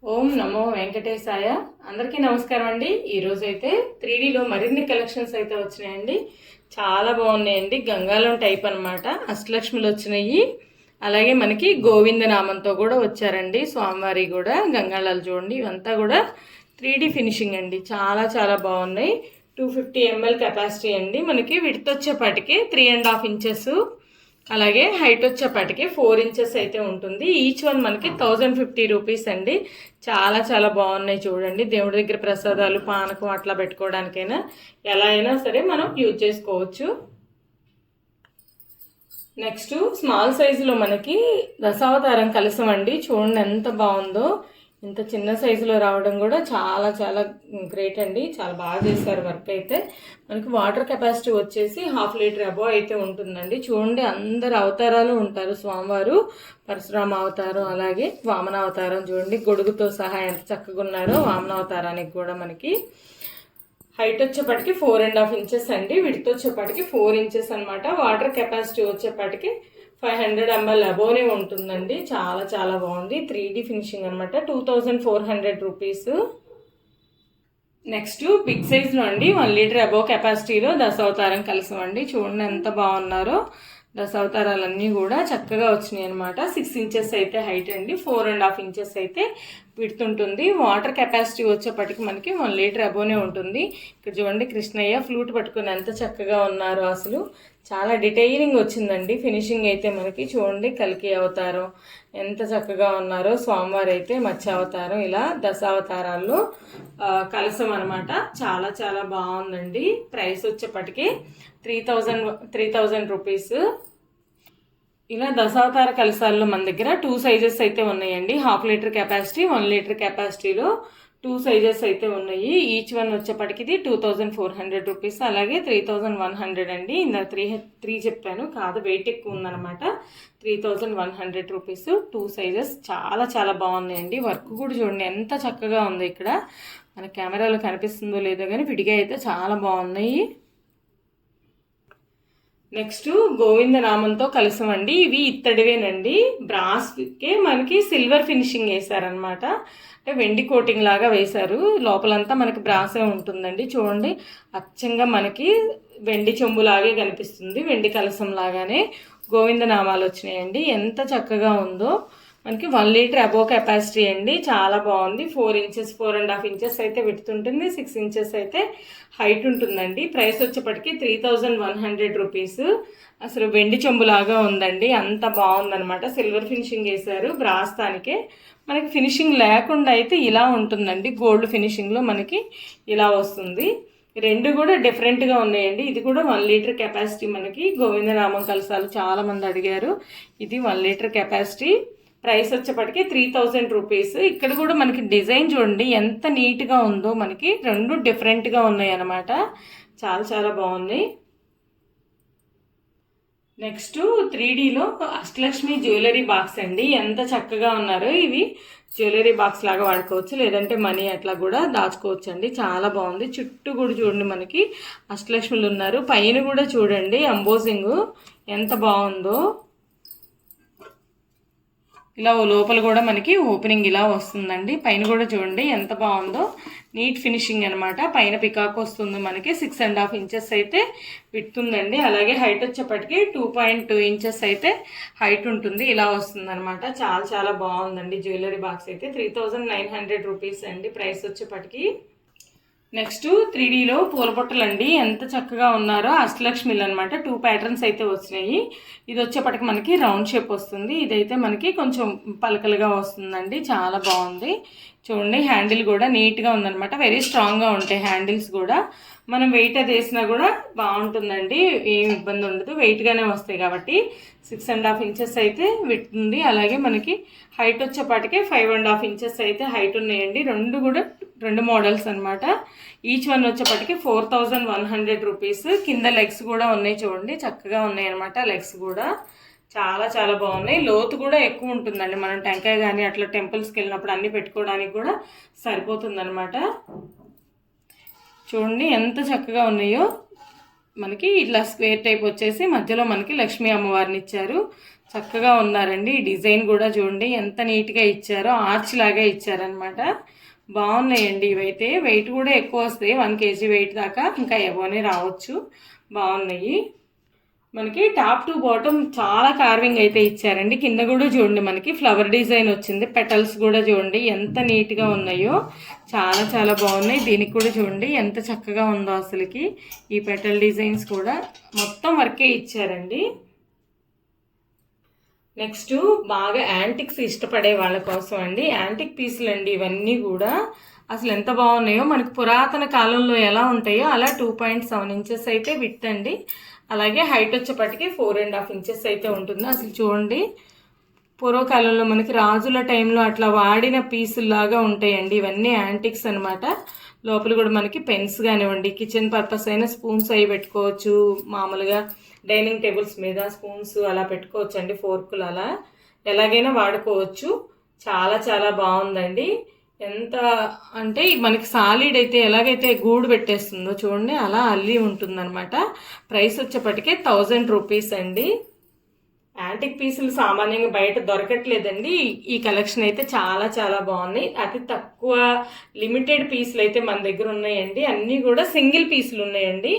ఓం నమో వెంకటేశాయ. అందరికీ నమస్కారం అండి. ఈరోజు అయితే 3Dలో మరిన్ని కలెక్షన్స్ అయితే వచ్చినాయండి. చాలా బాగున్నాయండి. గంగాలం టైప్ అనమాట. అష్టలక్ష్మిలు వచ్చినాయి. అలాగే మనకి గోవింద నామంతో కూడా వచ్చారండి. స్వామివారి కూడా గంగాళాలు చూడండి. ఇవంతా కూడా 3D ఫినిషింగ్ అండి. చాలా చాలా బాగున్నాయి. 250 ml కెపాసిటీ అండి. మనకి విడ్త్ వచ్చేపాటికి 3.5 ఇంచెస్, అలాగే హైట్ వచ్చేపాటికి 4 ఇంచెస్ అయితే ఉంటుంది. ఈచ్ వన్ మనకి 1050 రూపీస్ అండి. చాలా చాలా బాగున్నాయి చూడండి. దేవుడి దగ్గర ప్రసాదాలు, పానకం అట్లా పెట్టుకోవడానికైనా ఎలా అయినా సరే మనం యూజ్ చేసుకోవచ్చు. నెక్స్ట్ స్మాల్ సైజులో మనకి దశావతారం కలసం అండి. చూడండి ఎంత బాగుందో. ఇంత చిన్న సైజులో రావడం కూడా చాలా చాలా గ్రేట్ అండి. చాలా బాగా చేశారు వర్క్ అయితే. మనకి వాటర్ కెపాసిటీ వచ్చేసి 1/2 లీటర్ అబోవ్ అయితే ఉంటుందండి. చూడండి అందరు అవతారాలు ఉంటారు. స్వామివారు పరశురామ అవతారం, అలాగే వామన అవతారం చూడండి. గొడుగుతో సహా ఎంత చక్కగా ఉన్నారో. వామన అవతారానికి కూడా మనకి హైట్ వచ్చేప్పటికి 4.5 ఇంచెస్ అండి. విడ్త్ వచ్చేప్పటికి 4 ఇంచెస్ అనమాట. వాటర్ కెపాసిటీ వచ్చేప్పటికి 500 ml అబోనే ఉంటుందండి. చాలా చాలా బాగుంది. 3D ఫినిషింగ్ అనమాట. 2400 రూపీస్. నెక్స్ట్ బిగ్ సైజ్లో అండి 1 లీటర్ అబోవ్ కెపాసిటీలో దశావతారం కలసం అండి. చూడండి ఎంత బాగున్నారో. దశావతారాలన్నీ కూడా చక్కగా వచ్చినాయి అనమాట. 6 ఇంచెస్ అయితే హైట్ అండి. 4.5 ఇంచెస్ అయితే విడ్త్ ఉంటుంది. వాటర్ కెపాసిటీ వచ్చేప్పటికి మనకి 1 లీటర్ అబోనే ఉంటుంది. ఇక్కడ చూడండి కృష్ణయ్య ఫ్లూట్ పట్టుకుని ఎంత చక్కగా ఉన్నారు. అసలు చాలా డీటెయిలింగ్ వచ్చిందండి. ఫినిషింగ్ అయితే మనకి చూడండి. కల్కి అవతారం ఎంత చక్కగా ఉన్నారో. స్వామివారి అయితే మత్స్య అవతారం. ఇలా దశావతారాల్లో కలసం అనమాట. చాలా చాలా బాగుందండి. ప్రైస్ వచ్చేప్పటికి 3000 రూపీస్. ఇలా దశావతార కలసాల్లో మన దగ్గర 2 సైజెస్ అయితే ఉన్నాయండి. 1/2 లీటర్ కెపాసిటీ, 1 లీటర్ కెపాసిటీలో 2 సైజెస్ అయితే ఉన్నాయి. ఈచ్ వన్ వచ్చేప్పటికి 2400 రూపీస్, అలాగే 3100 అండి. ఇందా 3 చెప్పాను కాదు, వెయిట్ ఎక్కువ ఉందన్నమాట. 3100 రూపీస్. 2 సైజెస్ చాలా చాలా బాగున్నాయండి. వర్క్ కూడా చూడండి ఎంత చక్కగా ఉంది. ఇక్కడ మన కెమెరాలో కనిపిస్తుందో లేదో కానీ విడిగా అయితే చాలా బాగున్నాయి. నెక్స్ట్ గోవింద నామంతో కలసం అండి. ఇవి ఇత్తడివేనండి. బ్రాస్కే మనకి సిల్వర్ ఫినిషింగ్ వేశారనమాట. అంటే వెండి కోటింగ్ లాగా వేశారు. లోపలంతా మనకి బ్రాసే ఉంటుందండి. చూడండి అచ్చంగా మనకి వెండి చెంబులాగే కనిపిస్తుంది. వెండి కలసం లాగానే గోవింద నామాలు వచ్చినాయండి. ఎంత చక్కగా ఉందో. మనకి 1 లీటర్ అబోవ్ కెపాసిటీ అండి. చాలా బాగుంది. 4 ఇంచెస్, 4.5 ఇంచెస్ అయితే విడ్త్ ఉంటుంది. 6 ఇంచెస్ అయితే హైట్ ఉంటుందండి. ప్రైస్ వచ్చేప్పటికి 3100 రూపీస్. అసలు వెండి చెంబులాగా ఉందండి. అంత బాగుందనమాట. సిల్వర్ ఫినిషింగ్ వేశారు. బ్రాస్తానికే మనకి ఫినిషింగ్ లేకుండా అయితే ఇలా ఉంటుందండి. గోల్డ్ ఫినిషింగ్లో మనకి ఇలా వస్తుంది. రెండు కూడా డిఫరెంట్గా ఉన్నాయండి. ఇది కూడా 1 లీటర్ కెపాసిటీ. మనకి గోవిందనామం కలసాలు చాలామంది అడిగారు. ఇది 1 లీటర్ కెపాసిటీ. ప్రైస్ వచ్చేప్పటికి 3000 రూపీస్. ఇక్కడ కూడా మనకి డిజైన్ చూడండి ఎంత నీట్గా ఉందో. మనకి రెండు డిఫరెంట్గా ఉన్నాయి అన్నమాట. చాలా చాలా బాగున్నాయి. నెక్స్ట్ 3Dలో అష్టలక్ష్మి జ్యువెలరీ బాక్స్ అండి. ఎంత చక్కగా ఉన్నారో. ఇవి జ్యువెలరీ బాక్స్ లాగా వాడుకోవచ్చు, లేదంటే మనీ అట్లా కూడా దాచుకోవచ్చు అండి. చాలా బాగుంది. చుట్టూ కూడా చూడండి మనకి అష్టలక్ష్మిలు ఉన్నారు. పైన కూడా చూడండి అంబోజింగ్ ఎంత బాగుందో. ఇలా లోపల కూడా మనకి ఓపెనింగ్ ఇలా వస్తుందండి. పైన కూడా చూడండి ఎంత బాగుందో. నీట్ ఫినిషింగ్ అనమాట. పైన పికాక్ వస్తుంది మనకి. 6.5 ఇంచెస్ అయితే విడ్త్ ఉందండి. అలాగే హైట్ వచ్చేప్పటికి 2.2 ఇంచెస్ అయితే హైట్ ఉంటుంది. ఇలా వస్తుంది అనమాట. చాలా చాలా బాగుందండి. జ్యువెలరీ బాక్స్ అయితే 3900 రూపీస్ అండి ప్రైస్ వచ్చేప్పటికి. నెక్స్ట్ 3Dలో పూల బొట్టలు అండి. ఎంత చక్కగా ఉన్నారో. అష్టలక్ష్మిలు అనమాట. 2 ప్యాటర్న్స్ అయితే వచ్చినాయి. ఇది వచ్చేప్పటికి మనకి రౌండ్ షేప్ వస్తుంది. ఇదైతే మనకి కొంచెం పలకలుగా వస్తుందండి. చాలా బాగుంది. చూడండి హ్యాండిల్ కూడా నీట్గా ఉందనమాట. వెరీ స్ట్రాంగ్గా ఉంటాయి హ్యాండిల్స్ కూడా. మనం వెయిట్ అది వేసినా కూడా బాగుంటుందండి. ఏం ఇబ్బంది ఉండదు. వెయిట్గానే వస్తాయి కాబట్టి. 6.5 ఇంచెస్ అయితే విడ్త్ ఉంది. అలాగే మనకి హైట్ వచ్చేపాటికే 5.5 ఇంచెస్ అయితే హైట్ ఉన్నాయండి. రెండు కూడా 2 మోడల్స్ అనమాట. ఈచ్ వన్ వచ్చేప్పటికి 4100 రూపీస్. కింద లెగ్స్ కూడా ఉన్నాయి చూడండి. చక్కగా ఉన్నాయి అనమాట. లెగ్స్ కూడా చాలా చాలా బాగున్నాయి. లోతు కూడా ఎక్కువ ఉంటుందండి. మనం టెంకాయ కానీ అట్లా టెంపుల్స్కి వెళ్ళినప్పుడు అన్నీ పెట్టుకోవడానికి కూడా సరిపోతుంది అనమాట. చూడండి ఎంత చక్కగా ఉన్నాయో. మనకి ఇట్లా స్క్వేర్ టైప్ వచ్చేసి మధ్యలో మనకి లక్ష్మీ అమ్మవారిని ఇచ్చారు. చక్కగా ఉన్నారండి. ఈ డిజైన్ కూడా చూడండి ఎంత నీట్గా ఇచ్చారో, ఆర్చ్ లాగా ఇచ్చారనమాట. బాగున్నాయండి ఇవైతే. వెయిట్ కూడా ఎక్కువ వస్తాయి, 1 kg వెయిట్ దాకా ఇంకా ఎబోనే రావచ్చు. బాగున్నాయి. మనకి టాప్ టు బాటమ్ చాలా కార్వింగ్ అయితే ఇచ్చారండి. కింద కూడా చూడండి మనకి ఫ్లవర్ డిజైన్ వచ్చింది. పెటల్స్ కూడా చూడండి ఎంత నీట్గా ఉన్నాయో, చాలా చాలా బాగున్నాయి. దీనికి కూడా చూడండి ఎంత చక్కగా ఉందో అసలుకి. ఈ పెటల్ డిజైన్స్ కూడా మొత్తం వర్కే ఇచ్చారండి. నెక్స్ట్ బాగా యాంటిక్స్ ఇష్టపడే వాళ్ళ కోసం అండి, యాంటిక్ పీసులు అండి ఇవన్నీ కూడా. అసలు ఎంత బాగున్నాయో, మనకి పురాతన కాలంలో ఎలా ఉంటాయో అలా 2.7 ఇంచెస్ అయితే విడ్త్ అండి. అలాగే హైట్ వచ్చేపటికి 4.5 ఇంచెస్ అయితే ఉంటుంది. అసలు చూడండి, పూర్వకాలంలో మనకి రాజుల టైంలో అట్లా వాడిన పీసుల్లాగా ఉంటాయండి. ఇవన్నీ యాంటిక్స్ అనమాట. లోపల కూడా మనకి పెన్స్ కానివ్వండి, కిచెన్ పర్పస్ అయినా స్పూన్స్ అవి పెట్టుకోవచ్చు. మామూలుగా డైనింగ్ టేబుల్స్ మీద స్పూన్స్ అలా పెట్టుకోవచ్చు అండి, ఫోర్కులు అలా ఎలాగైనా వాడుకోవచ్చు. చాలా చాలా బాగుందండి. ఎంత అంటే మనకి సాలిడ్ అయితే ఎలాగైతే గూడు పెట్టేస్తుందో చూడండి అలా అల్లి ఉంటుందన్నమాట. ప్రైస్ వచ్చేప్పటికే 1000 రూపీస్ అండి. యాంటిక్ పీసులు సామాన్యంగా బయట దొరకట్లేదండి. ఈ కలెక్షన్ అయితే చాలా చాలా బాగున్నాయి. అతి తక్కువ లిమిటెడ్ పీసులు అయితే మన దగ్గర ఉన్నాయండి. అన్నీ కూడా సింగిల్ పీసులు ఉన్నాయండి.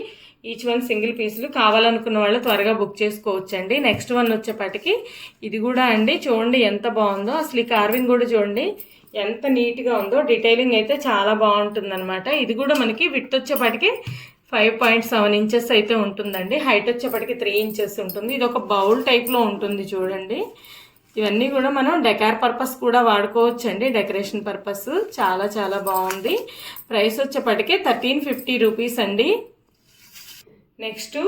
ఈచ్ వన్ సింగిల్ పీసులు. కావాలనుకున్న వాళ్ళు త్వరగా బుక్ చేసుకోవచ్చండి. నెక్స్ట్ వన్ వచ్చేపాటికి ఇది కూడా అండి. చూడండి ఎంత బాగుందో. అసలు ఈ కార్వింగ్ కూడా చూడండి ఎంత నీట్గా ఉందో. డీటెయిలింగ్ అయితే చాలా బాగుంటుంది అనమాట. ఇది కూడా మనకి విడ్త్ వచ్చేపాటికి 5.7 ఇంచెస్ అయితే ఉంటుందండి. హైట్ వచ్చేప్పటికి 3 ఇంచెస్ ఉంటుంది. ఇది ఒక బౌల్ టైప్లో ఉంటుంది చూడండి. ఇవన్నీ కూడా మనం డెకార్ పర్పస్ కూడా వాడుకోవచ్చు అండి, డెకరేషన్ పర్పస్. చాలా చాలా బాగుంది. ప్రైస్ వచ్చేప్పటికి 1350 రూపీస్ అండి. నెక్స్ట్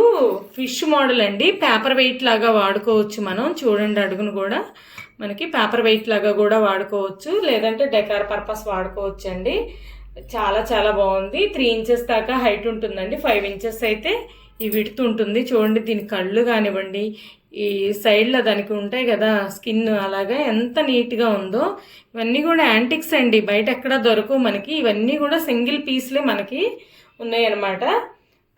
ఫిష్ మోడల్ అండి. పేపర్ వెయిట్ లాగా వాడుకోవచ్చు మనం. చూడండి అడుగును కూడా మనకి పేపర్ వెయిట్ లాగా కూడా వాడుకోవచ్చు, లేదంటే డెకార్ పర్పస్ వాడుకోవచ్చు అండి. చాలా చాలా బాగుంది. 3 ఇంచెస్ దాకా హైట్ ఉంటుందండి. 5 ఇంచెస్ అయితే ఈ విడ్త్ ఉంటుంది. చూడండి దీని కళ్ళు కానివ్వండి, ఈ సైడ్లో దానికి ఉంటాయి కదా స్కిన్, అలాగా ఎంత నీట్గా ఉందో. ఇవన్నీ కూడా యాంటిక్స్ అండి, బయట ఎక్కడ దొరకవు మనకి. ఇవన్నీ కూడా సింగిల్ పీస్లే మనకి ఉన్నాయి అన్నమాట.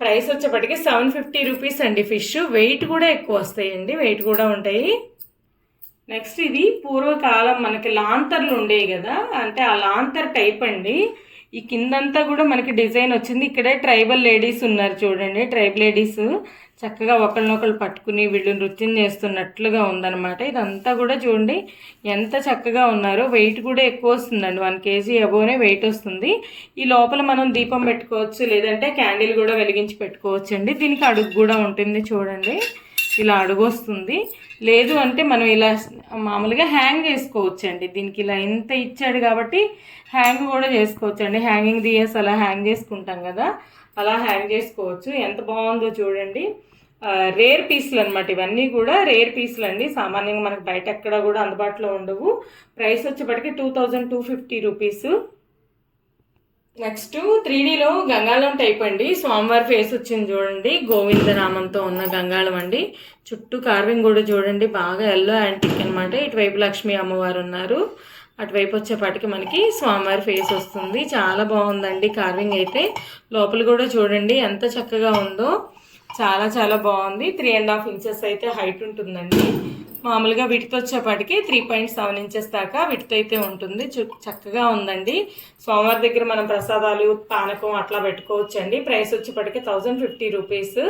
ప్రైస్ వచ్చేప్పటికి 750 రూపీస్ అండి. ఫిష్ వెయిట్ కూడా ఎక్కువ వస్తాయండి, వెయిట్ కూడా ఉంటాయి. నెక్స్ట్ ఇది పూర్వకాలం మనకి లాంతర్లు ఉండేవి కదా, అంటే ఆ లాంతర్ టైప్ అండి. ఈ కిందంతా కూడా మనకి డిజైన్ వచ్చింది. ఇక్కడే ట్రైబల్ లేడీస్ ఉన్నారు చూడండి. ట్రైబల్ లేడీస్ చక్కగా ఒకళ్ళనొకళ్ళు పట్టుకుని వీళ్ళు నృత్యం చేస్తున్నట్లుగా ఉందన్నమాట. ఇదంతా కూడా చూడండి ఎంత చక్కగా ఉన్నారో. వెయిట్ కూడా ఎక్కువ వస్తుందండి, 1 kg అబోనే వెయిట్ వస్తుంది. ఈ లోపల మనం దీపం పెట్టుకోవచ్చు, లేదంటే క్యాండిల్ కూడా వెలిగించి పెట్టుకోవచ్చు అండి. దీనికి అడుగు కూడా ఉంటుంది చూడండి, ఇలా అడుగు వస్తుంది. లేదు అంటే మనం ఇలా మామూలుగా హ్యాంగ్ చేసుకోవచ్చు అండి. దీనికి ఇలా ఇంత ఇచ్చాడు కాబట్టి హ్యాంగ్ కూడా చేసుకోవచ్చు అండి. హ్యాంగింగ్ దియేస్ అలా హ్యాంగ్ చేసుకుంటాం కదా, అలా హ్యాంగ్ చేసుకోవచ్చు. ఎంత బాగుందో చూడండి. రేర్ పీసులు అనమాట. ఇవన్నీ కూడా రేర్ పీసులు అండి. సామాన్యంగా మనకు బయట ఎక్కడ కూడా అందుబాటులో ఉండవు. ప్రైస్ వచ్చేప్పటికి 2250 రూపీస్. నెక్స్ట్ 3Dలో గంగాళం టైప్ అండి. స్వామివారి ఫేస్ వచ్చింది చూడండి, గోవిందనామంతో ఉన్న గంగాళం అండి. చుట్టూ కార్వింగ్ కూడా చూడండి బాగా ఎల్లో యాంటిక్ అనమాట. ఇటువైపు లక్ష్మీ అమ్మవారు ఉన్నారు, అటువైపు వచ్చేపాటికి మనకి స్వామివారి ఫేస్ వస్తుంది. చాలా బాగుందండి కార్వింగ్ అయితే. లోపల కూడా చూడండి ఎంత చక్కగా ఉందో, చాలా చాలా బాగుంది. 3.5 ఇంచెస్ అయితే హైట్ ఉంటుందండి. మామూలుగా విడ్త్ వచ్చేపాటికి 3.7 ఇంచెస్ దాకా విడ్త్ అయితే ఉంటుంది. చక్కగా ఉందండి. స్వామివారి దగ్గర మనం ప్రసాదాలు, పానకం అట్లా పెట్టుకోవచ్చు అండి. ప్రైస్ వచ్చేప్పటికి 1050 రూపీస్.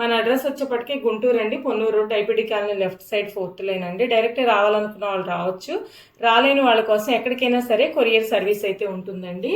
మన అడ్రస్ వచ్చేప్పటికి గుంటూరు అండి, పొన్నూరు టైపిడి colony left side 4th line అండి. డైరెక్ట్ రావాలనుకున్న వాళ్ళు రావచ్చు. రాలేని వాళ్ళ కోసం ఎక్కడికైనా సరే కొరియర్ సర్వీస్ అయితే ఉంటుందండి.